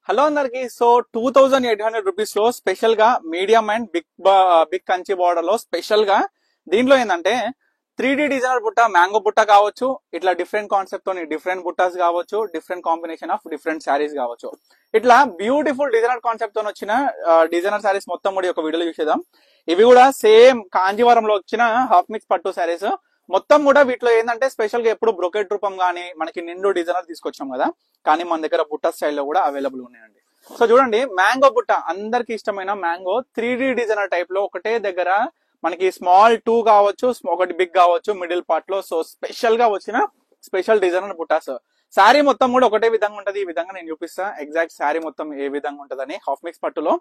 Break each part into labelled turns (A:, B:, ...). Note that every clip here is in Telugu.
A: హలో అందరికి. సో 2800 రూపీస్ లో స్పెషల్ గా medium and big Kanchi border లో స్పెషల్ గా దీంట్లో ఏంటంటే 3D డిజైనర్ బుట్ట, మ్యాంగో బుట్ట కావచ్చు, ఇట్లా డిఫరెంట్ కాన్సెప్ట్ తోని డిఫరెంట్ బుట్టాస్ కావచ్చు, different combination of different saris కావచ్చు, ఇట్లా బ్యూటిఫుల్ డిజైనర్ కాన్సెప్ట్ తో వచ్చిన డిజైనర్ శారీస్ మొత్తం కూడా ఒక వీడియోలో చూసేద్దాం. ఇవి కూడా సేమ్ కాంజీవరంలో వచ్చిన హాఫ్ మిక్స్ పట్టు శారీస్ మొత్తం కూడా. వీటిలో ఏంటంటే స్పెషల్ గా ఎప్పుడు బ్రొకెట్ రూపం గానీ మనకి నిండు డిజైనర్ తీసుకొచ్చాం కదా, కానీ మన దగ్గర బుట్ట స్టైల్లో కూడా అవైలబుల్ ఉన్నాయండి. సో చూడండి, మ్యాంగో బుట్ట అందరికి ఇష్టమైన మ్యాంగో 3D డిజైనర్ టైప్ లో ఒకటే దగ్గర మనకి స్మాల్ 2 కావచ్చు, ఒకటి బిగ్ కావచ్చు మిడిల్ పార్ట్ లో. సో స్పెషల్ గా వచ్చిన స్పెషల్ డిజైనర్ బుట్టాస్. శారీ మొత్తం కూడా ఒకటే విధంగా ఉంటది. ఈ విధంగా నేను చూపిస్తా ఎగ్జాక్ట్ శారీ మొత్తం ఏ విధంగా ఉంటదని. హాఫ్ మిక్స్ పట్టులో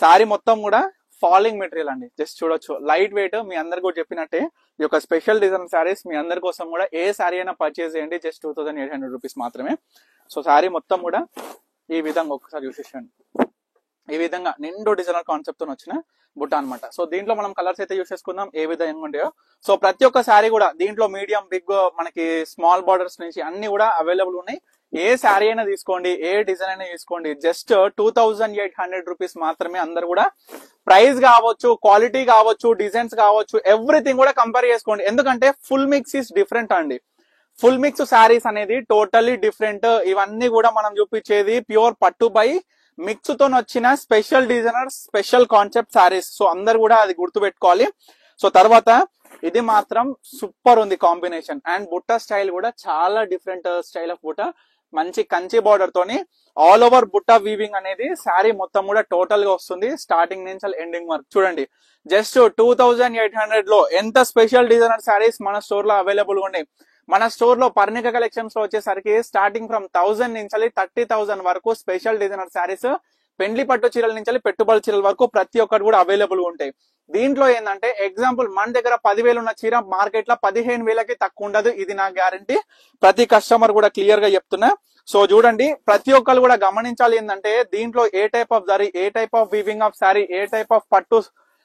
A: శారీ మొత్తం కూడా ఫాలింగ్ మెటీరియల్ అండి. జస్ట్ చూడొచ్చు, లైట్ వెయిట్. మీ అందరికి కూడా చెప్పినట్టే ఈ యొక్క స్పెషల్ డిజైన్ శారీస్ మీ అందరి కోసం కూడా ఏ శారీ అయినా పర్చేస్ చేయండి, జస్ట్ 2800 రూపీస్ మాత్రమే. సో శారీ మొత్తం కూడా ఈ విధంగా ఒకసారి చూసేసండి. ఈ విధంగా నిండు డిజైనర్ కాన్సెప్ట్ తో వచ్చిన బుట్ట అనమాట. సో దీంట్లో మనం కలర్స్ అయితే యూస్ చేసుకుందాం ఏ విధంగా ఉంటాయో. సో ప్రతి ఒక్క శారీ కూడా దీంట్లో మీడియం, బిగ్, మనకి స్మాల్ బార్డర్స్ నుంచి అన్ని కూడా అవైలబుల్ ఉన్నాయి. ఏ శారీ అయినా తీసుకోండి, ఏ డిజైన్ అయినా తీసుకోండి, జస్ట్ 2800 రూపీస్ మాత్రమే. అందరు కూడా ప్రైస్ కావచ్చు, క్వాలిటీ కావచ్చు, డిజైన్స్ కావచ్చు, ఎవ్రీథింగ్ కూడా కంపేర్ చేసుకోండి. ఎందుకంటే ఫుల్ మిక్స్ ఇస్ డిఫరెంట్ అండి. ఫుల్ మిక్స్ శారీస్ అనేది టోటల్లీ డిఫరెంట్. ఇవన్నీ కూడా మనం చూపించేది ప్యూర్ పట్టు బై మిక్స్ తో వచ్చిన special designer, special concept saris. So అందరు కూడా అది గుర్తుపెట్టుకోవాలి. సో తర్వాత ఇది మాత్రం సూపర్ ఉంది కాంబినేషన్. అండ్ బుట్ట స్టైల్ కూడా చాలా డిఫరెంట్ స్టైల్ ఆఫ్ బుట్ట. మంచి కంచి బార్డర్ తోని ఆల్ ఓవర్ బుట్ట వీవింగ్ అనేది శారీ మొత్తం కూడా టోటల్ గా వస్తుంది, స్టార్టింగ్ నుంచి ఎండింగ్ వరకు. చూడండి, జస్ట్ 2800 లో ఎంత స్పెషల్ డిజైనర్ శారీస్ మన స్టోర్ లో అవైలబుల్ ఉన్నాయి. మన స్టోర్ లో పర్ణిక కలెక్షన్స్ లో వచ్చేసరికి స్టార్టింగ్ ఫ్రమ్ 1000 నుంచి 30,000 వరకు స్పెషల్ డిజైనర్ శారీస్, పెండ్లి పట్టు చీరల నుంచి పెట్టుబడి చీరల వరకు ప్రతి ఒక్కటి కూడా అవైలబుల్ ఉంటాయి. దీంట్లో ఏంటంటే ఎగ్జాంపుల్ మన దగ్గర 10,000 ఉన్న చీర మార్కెట్ లో 15,000కి తక్కువ ఉండదు. ఇది నా గ్యారంటీ, ప్రతి కస్టమర్ కూడా క్లియర్ గా చెప్తున్నా. సో చూడండి, ప్రతి ఒక్కరు కూడా గమనించాలి ఏంటంటే దీంట్లో a type of zari, a type of weaving of sari, a type of పట్టు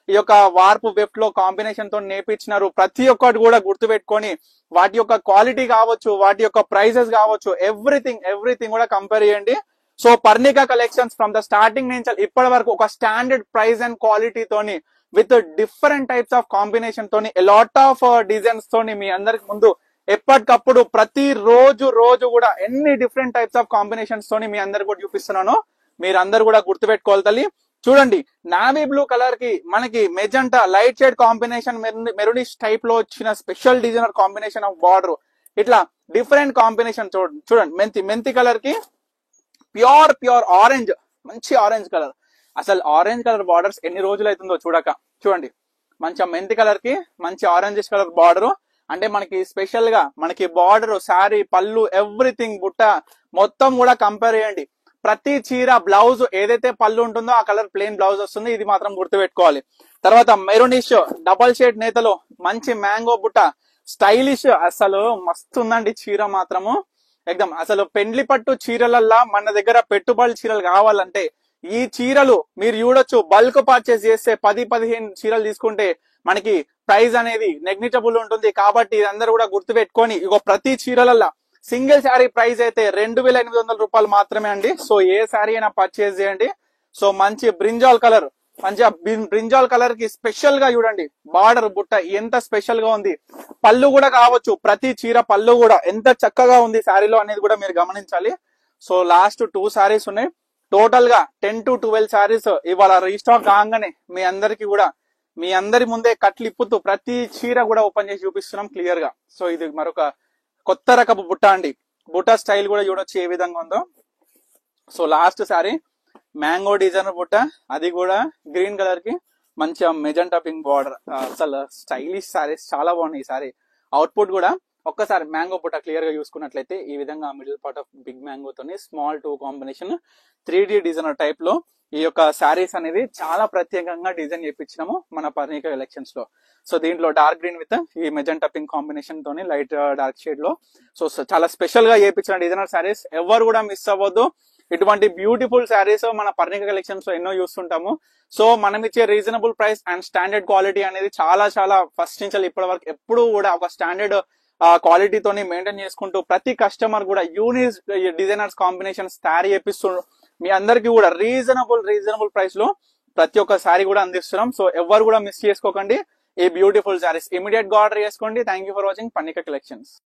A: ఈ యొక్క వార్పు వెఫ్ట్ లో కాంబినేషన్ తో నేర్పించినారు. ప్రతి ఒక్కటి కూడా గుర్తు పెట్టుకొని వాటి యొక్క క్వాలిటీ కావచ్చు, వాటి యొక్క ప్రైసెస్ కావచ్చు, ఎవ్రీథింగ్ కూడా కంపేర్ చేయండి. So Parnika collections from the starting నుంచి ఇప్పటి వరకు ఒక స్టాండర్డ్ ప్రైస్ అండ్ క్వాలిటీ తోని with different types of combination తోని లాట్ ఆఫ్ డిజైన్స్ తోని మీ అందరికి ముందు ఎప్పటికప్పుడు ప్రతి రోజు కూడా ఎన్ని డిఫరెంట్ టైప్స్ ఆఫ్ కాంబినేషన్స్ తోని మీ అందరికి కూడా చూపిస్తున్నాను. మీరు అందరు కూడా గుర్తుపెట్టుకోవాలి తల్లి. చూడండి, నావీ బ్లూ కలర్ కి మనకి magenta light shade combination, maroonish type లో వచ్చిన special designer combination of border. ఇట్లా డిఫరెంట్ కాంబినేషన్ చూడండి. మెంతి కలర్ కి ప్యూర్ ఆరెంజ్, మంచి ఆరెంజ్ కలర్. అసలు ఆరెంజ్ కలర్ బార్డర్స్ ఎన్ని రోజులు అవుతుందో చూడక. చూడండి, మంచి మెంతి కలర్ కి మంచి ఆరెంజ్ కలర్ బార్డర్. అంటే మనకి స్పెషల్ గా మనకి బార్డర్, శారీ, పళ్ళు, ఎవ్రీథింగ్ బుట్ట మొత్తం కూడా కంపేర్ చేయండి. ప్రతి చీర బ్లౌజ్ ఏదైతే పళ్ళు ఉంటుందో ఆ కలర్ ప్లెయిన్ బ్లౌజ్ వస్తుంది. ఇది మాత్రం గుర్తుపెట్టుకోవాలి. తర్వాత మెరూనిష్ డబల్ షేడ్ నేతలో మంచి మ్యాంగో బుట్ట, స్టైలిష్. అసలు మస్తు ఉందండి చీర మాత్రము ఎక్దమ్. అసలు పెండ్లి పట్టు చీరలల్లా మన దగ్గర పెట్టుబడి చీరలు కావాలంటే ఈ చీరలు మీరు చూడొచ్చు. బల్క్ పర్చేస్ చేస్తే 10-15 చీరలు తీసుకుంటే మనకి ప్రైస్ అనేది నెగ్లిజిబుల్ ఉంటుంది. కాబట్టి ఇదందరూ కూడా గుర్తుపెట్టుకొని ఇగో ప్రతి చీరలల్లా సింగిల్ శారీ ప్రైస్ అయితే 2,800 రూపాయలు మాత్రమే అండి. సో ఏ శారీ అయినా పర్చేస్ చేయండి. సో మంచి బ్రింజాల్ కలర్, మంచిగా బ్రింజాల్ కలర్ కి స్పెషల్ గా చూడండి బార్డర్ బుట్ట ఎంత స్పెషల్ గా ఉంది. పళ్ళు కూడా కావచ్చు, ప్రతి చీర పళ్ళు కూడా ఎంత చక్కగా ఉంది శారీలో అనేది కూడా మీరు గమనించాలి. సో లాస్ట్ 2 శారీస్ ఉన్నాయి. టోటల్ గా 10 to 12 శారీస్ ఇవాళ రీస్టాక్ కాగానే మీ అందరికి కూడా మీ అందరి ముందే కట్లు ఇప్పుతూ ప్రతి చీర కూడా ఓపెన్ చేసి చూపిస్తున్నాం క్లియర్ గా. సో ఇది మరొక కొత్త రకపు బుట్ట అండి. బుట్ట స్టైల్ కూడా చూడొచ్చు ఏ విధంగా ఉందో. So last sari mango designer బుట్ట, అది కూడా గ్రీన్ కలర్ కి మంచిగా మెజెంటా పింక్ బార్డర్. అసలు స్టైలిష్ శారీస్ చాలా బాగున్నాయి. ఈ సారీ అవుట్పుట్ కూడా ఒక్కసారి మ్యాంగో బుట్ట క్లియర్ గా చూసుకున్నట్లయితే ఈ విధంగా middle part of big mango తోని small 2 combination 3D designer type లో ఈ యొక్క శారీస్ అనేది చాలా ప్రత్యేకంగా డిజైన్ చేయించినాము మన పర్ణిక కలెక్షన్స్ లో. సో దీంట్లో డార్క్ గ్రీన్ విత్ ఈ మెజెంటా పింక్ కాంబినేషన్ తోని లైట్ డార్క్ షేడ్ లో. సో చాలా స్పెషల్ గా చేయించిన డిజైనర్ శారీస్ ఎవరు కూడా మిస్ అవ్వద్దు. ఇటువంటి బ్యూటిఫుల్ శారీస్ మన పర్ణిక కలెక్షన్స్ లో ఎన్నో చూస్తుంటాము. సో మనం ఇచ్చే reasonable price and standard quality అనేది చాలా ఫస్ట్ నుంచి ఇప్పటి వరకు ఎప్పుడు కూడా ఒక స్టాండర్డ్ క్వాలిటీతోని మెయింటైన్ చేసుకుంటూ ప్రతి కస్టమర్ కూడా యూనిక్ డిజైనర్స్ కాంబినేషన్స్ తయారు చేపిస్తూ మీ అందరికి కూడా రీజనబుల్ ప్రైస్ లో ప్రతి ఒక్క శారీ కూడా అందిస్తున్నాం. సో ఎవరు కూడా మిస్ చేసుకోకండి ఈ బ్యూటిఫుల్ శారీస్. ఇమీడియట్ గా ఆర్డర్ చేసుకోండి. Thank you for watching Pannika collections.